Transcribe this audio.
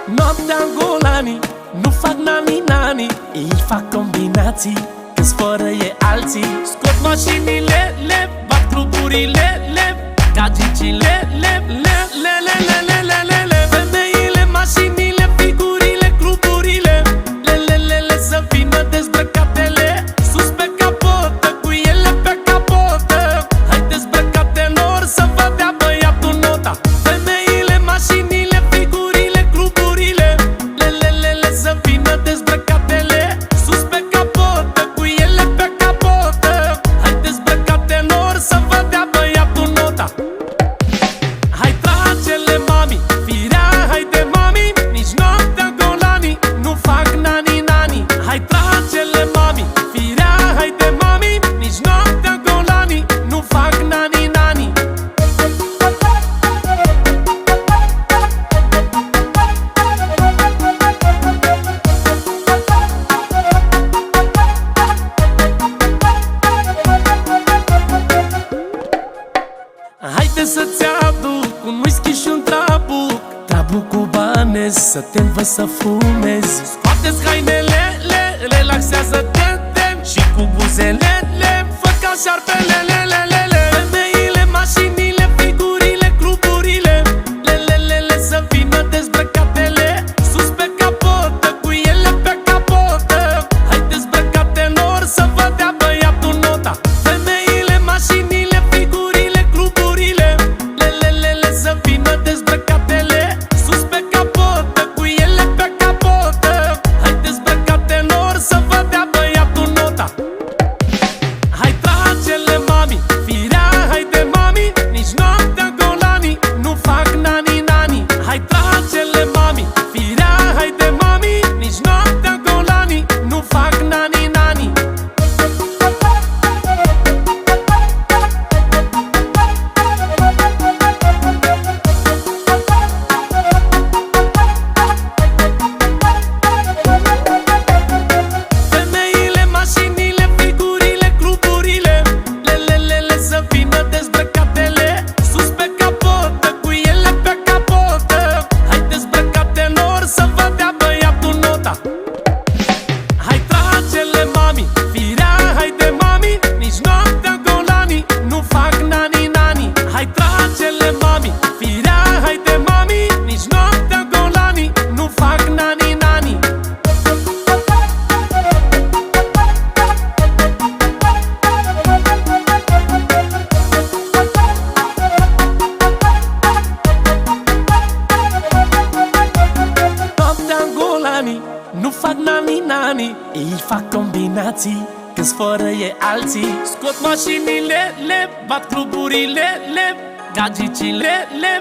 Noaptea în Golani nu fac nani-nani, ei fac combinații, că-s fără e alții. Scot mașinile, le bat cluburile, le gagicile, le femeile, mașinile, figurile, cluburile, le să vină dezbrăcatele sus pe capotă, cu ele pe capotă. Hai dezbrăcate nor să vă dea băiatul nota. Femeile, mașinile, figurile, cluburile, le să vină dezbrăcatele sus pe capotă, cu ele pe capotă. Hai dezbrăcate nor să vă dea băiatul nota. Hai trage-le mami, firea, haide mami, nici noaptea Golani nu fac nani-nani. Hai trage-le mami, firea, haide mami, nici noaptea Golani nu fac nani-nani. Haide să-ți aduc un whisky și un trabuc, trabuc cubanez, să te învăț să fumezi. Scoateți hainele, relaxează-te și cu buzele, fă ca șarpele, femeile, mașinile, figurile, cluburile, le să vină dezbrăcatele sus pe capotă, cu ele pe capotă. Hai dezbrăcate nor să vă dea băiatul nota. Femeile, mașinile, figurile, cluburile, le să vină dezbrăcatele sus pe capotă, cu ele pe capotă. Hai dezbrăcate nor să vă dea băiatul nota. Hai trage-le mami, firea, haide mami, nici noaptea Golani nu fac nani-nani. Hai trage-le mami, firea, haide mami, nici noaptea Golani nu fac nani-nani. Femeile, mașinile, figurile, cluburile, le să vină dezbrăcatele sus pe capotă, cu ele pe capotă. Hai dezbrăcate nor să vă dea băiatul nota. Hai trage-le mami, firea, haide mami, nici noaptea Golani nu fac nani-nani. Hai trage-le mami, firea, haide mami, nici noaptea Golani nu fac nani-nani. Noaptea în Golani nu fac nani-nani, ei fac combinații, că-s fără e alții. Scot mașinile, le bat cluburile, le gagicile, le